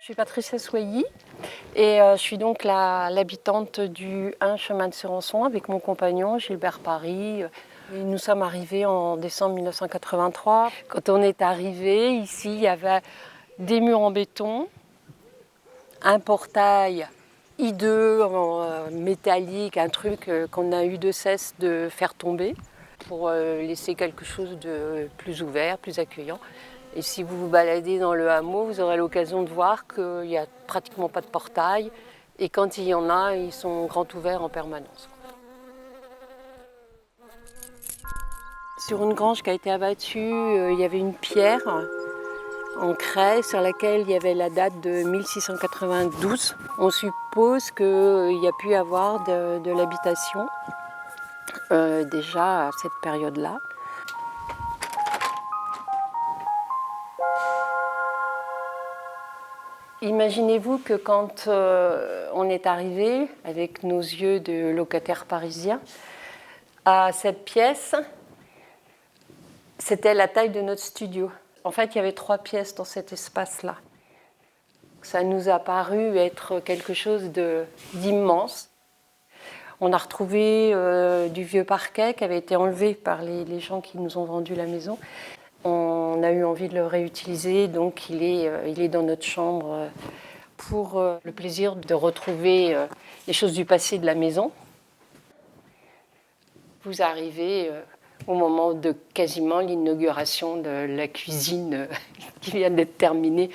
Je suis Patricia Soilly et je suis donc l'habitante du 1 chemin de Serençon avec mon compagnon Gilbert Paris. Et nous sommes arrivés en décembre 1983. Quand on est arrivé, ici, il y avait des murs en béton, un portail hideux, métallique, un truc qu'on a eu de cesse de faire tomber pour laisser quelque chose de plus ouvert, plus accueillant. Et si vous vous baladez dans le hameau, vous aurez l'occasion de voir qu'il n'y a pratiquement pas de portail. Et quand il y en a, ils sont grands ouverts en permanence. Sur une grange qui a été abattue, il y avait une pierre en craie sur laquelle il y avait la date de 1692. On suppose qu'il y a pu y avoir de l'habitation déjà à cette période-là. Imaginez-vous que quand on est arrivé avec nos yeux de locataires parisiens à cette pièce, c'était la taille de notre studio. En fait, il y avait 3 pièces dans cet espace-là. Ça nous a paru être quelque chose d'immense. On a retrouvé du vieux parquet qui avait été enlevé par les gens qui nous ont vendu la maison. On a eu envie de le réutiliser, donc il est dans notre chambre pour le plaisir de retrouver les choses du passé de la maison. Vous arrivez au moment de quasiment l'inauguration de la cuisine qui vient d'être terminée.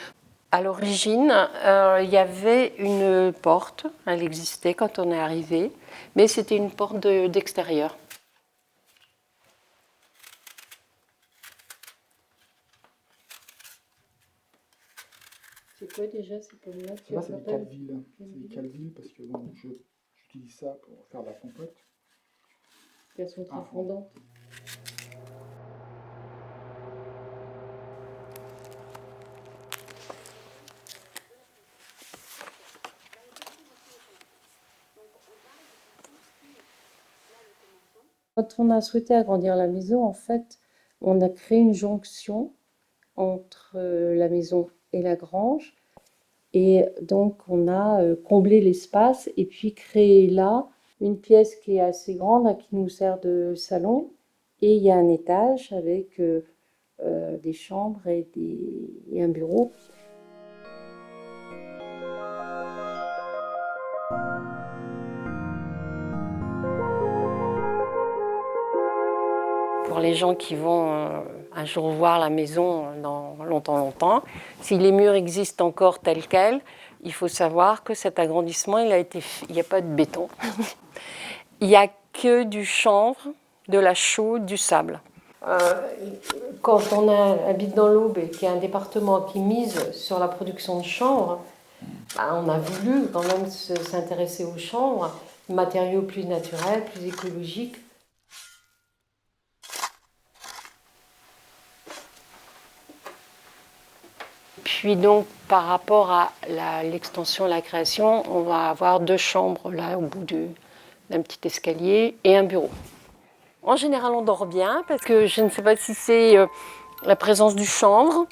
À l'origine, il y avait une porte, elle existait quand on est arrivé, mais c'était une porte d'extérieur. C'est quoi déjà ces pommes-là? Ça, c'est des Calvilles. C'est des Calvilles parce que bon, j'utilise ça pour faire de la compote. Elles sont très fondantes. Quand on a souhaité agrandir la maison, en fait, on a créé une jonction entre la maison et la grange. Et donc, on a comblé l'espace et puis créé là une pièce qui est assez grande, qui nous sert de salon. Et il y a un étage avec des chambres et un bureau. Pour les gens qui vont un jour voir la maison dans longtemps, si les murs existent encore tels quels, il faut savoir que cet agrandissement, il n'y a pas de béton. Il n'y a que du chanvre, de la chaux, du sable. Quand on habite dans l'Aube et qu'il y a un département qui mise sur la production de chanvre, on a voulu quand même s'intéresser au chanvre, matériaux plus naturels, plus écologiques. Puis donc, par rapport à l'extension, la création, on va avoir 2 chambres là au bout d'un petit escalier et un bureau. En général, on dort bien parce que je ne sais pas si c'est la présence du chanvre,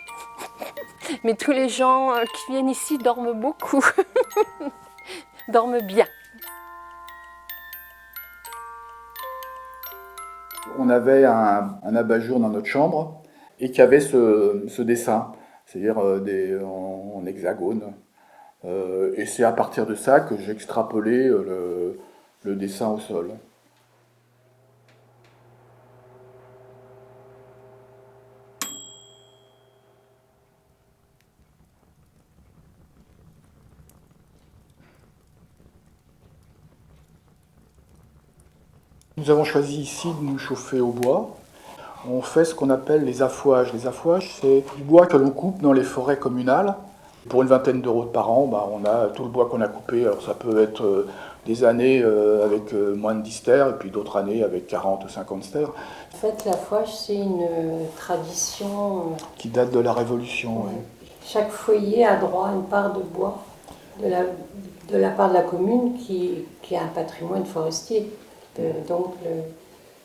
mais tous les gens qui viennent ici dorment beaucoup, dorment bien. On avait un abat-jour dans notre chambre et qui avait ce dessin, c'est-à-dire en hexagone. Et c'est à partir de ça que j'ai extrapolé le dessin au sol. Nous avons choisi ici de nous chauffer au bois. On fait ce qu'on appelle les affouages. Les affouages, c'est du bois que l'on coupe dans les forêts communales. Pour une vingtaine d'euros par an, on a tout le bois qu'on a coupé. Alors ça peut être des années avec moins de 10 stères, et puis d'autres années avec 40 ou 50 stères. En fait, l'affouage, c'est une tradition qui date de la Révolution. Oui. Chaque foyer a droit à une part de bois de la part de la commune qui a un patrimoine forestier. Donc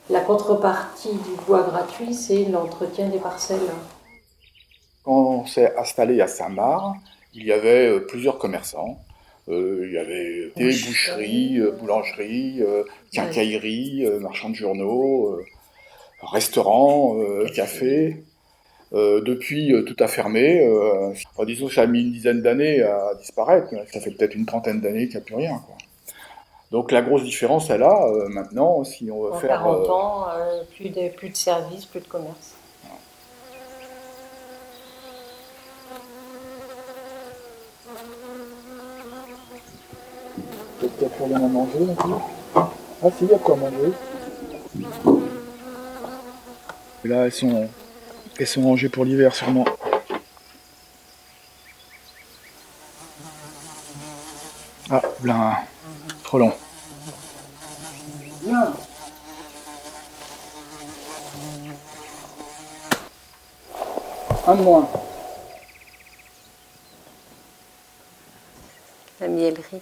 la contrepartie du bois gratuit, c'est l'entretien des parcelles. Quand on s'est installé à Saint-Marc, il y avait plusieurs commerçants. Il y avait des Boucherie, boucheries, boulangeries, ouais. quincailleries, marchands de journaux, restaurants, cafés. Depuis, tout a fermé. Disons que ça a mis une dizaine d'années à disparaître. Ça fait peut-être une trentaine d'années qu'il n'y a plus rien, quoi. Donc la grosse différence, elle a maintenant, si on veut En faire... 40 ans, plus de services, plus de commerce. peut-être plus rien à manger non plus. Ah si, il y a quoi manger. Là, elles sont rangées pour l'hiver sûrement. Ah, là, trop long. Bien. Un de moins. La miellerie.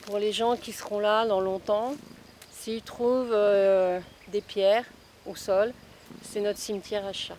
Pour les gens qui seront là dans longtemps, s'ils trouvent des pierres au sol, c'est notre cimetière à chat.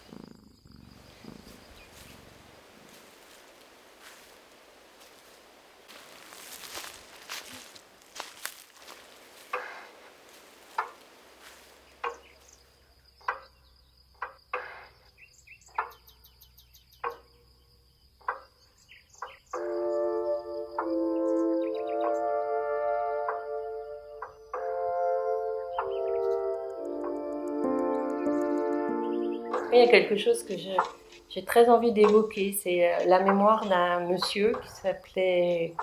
Il y a quelque chose que j'ai très envie d'évoquer, c'est la mémoire d'un monsieur qui s'appelait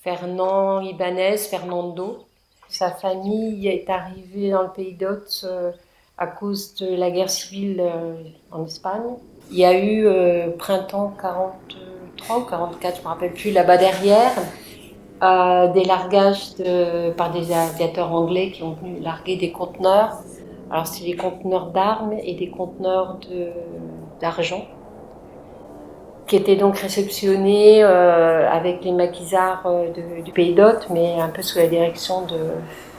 Fernand Ibanez, Fernando. Sa famille est arrivée dans le pays d'Hôte à cause de la guerre civile en Espagne. Il y a eu printemps 43 ou 44, je ne me rappelle plus, là-bas derrière, des largages par des aviateurs anglais qui ont venu larguer des conteneurs. Alors c'est des conteneurs d'armes et des conteneurs d'argent qui étaient donc réceptionnés avec les maquisards du pays d'Hôte, mais un peu sous la direction de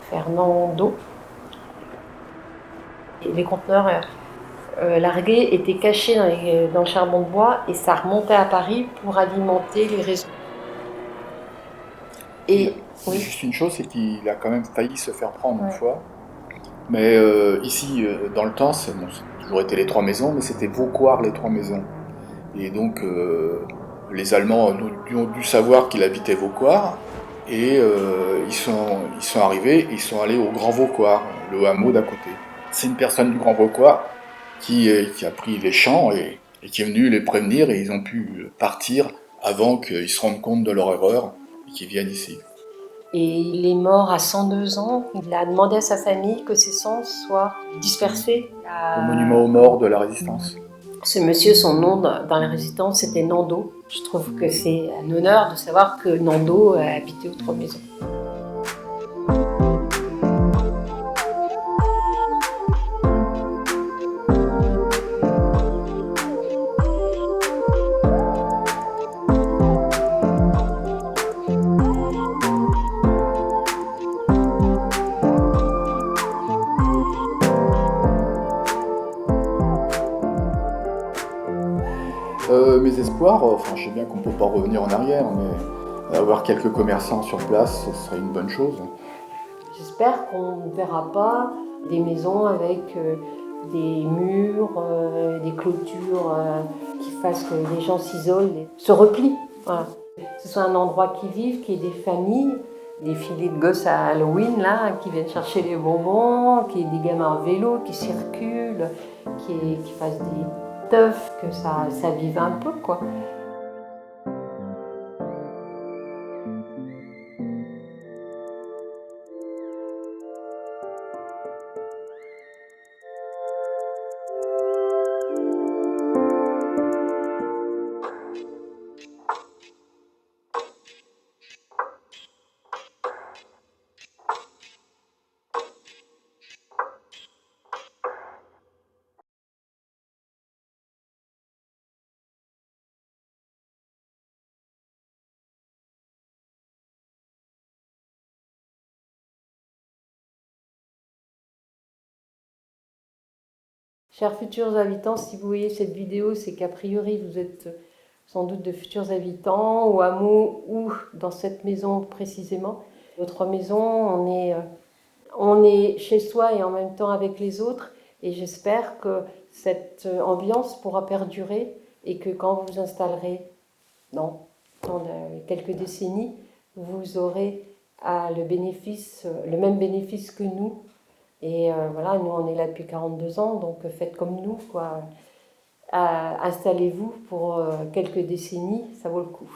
Fernando. Et les conteneurs largués étaient cachés dans le charbon de bois et ça remontait à Paris pour alimenter les réseaux. Il Et dit oui, juste une chose, c'est qu'il a quand même failli se faire prendre une ouais. fois. Mais ici, dans le temps, c'est bon, ça a toujours été les trois maisons, mais c'était Vaucoire les trois maisons. Et donc, les Allemands ont dû savoir qu'il habitait Vaucoire, et ils sont arrivés, et ils sont allés au Grand Vaucoire, le hameau d'à côté. C'est une personne du Grand Vaucoire qui a pris les champs et qui est venu les prévenir, et ils ont pu partir avant qu'ils se rendent compte de leur erreur et qu'ils viennent ici. Et il est mort à 102 ans. Il a demandé à sa famille que ses cendres soient dispersées. Au monument aux morts de la Résistance. Ce monsieur, son nom dans la résidence, c'était Nando. Je trouve que c'est un honneur de savoir que Nando a habité aux Trois Maisons. Mes espoirs, enfin je sais bien qu'on ne peut pas revenir en arrière, mais avoir quelques commerçants sur place, ce serait une bonne chose. J'espère qu'on ne verra pas des maisons avec des murs, des clôtures qui fassent que les gens s'isolent, se replient. Voilà. Que ce soit un endroit qui vive, qu'il y ait des familles, des filets de gosses à Halloween là, qui viennent chercher les bonbons, qu'il y ait des gamins en vélo qui circulent, qui fassent des teufs, que ça vive un peu quoi. Chers futurs habitants, si vous voyez cette vidéo, c'est qu'a priori vous êtes sans doute de futurs habitants au hameau ou dans cette maison précisément. Notre maison, on est chez soi et en même temps avec les autres, et j'espère que cette ambiance pourra perdurer et que quand vous vous installerez dans quelques décennies, vous aurez le même bénéfice que nous. Et voilà, nous on est là depuis 42 ans, donc faites comme nous, quoi. Installez-vous pour quelques décennies, ça vaut le coup.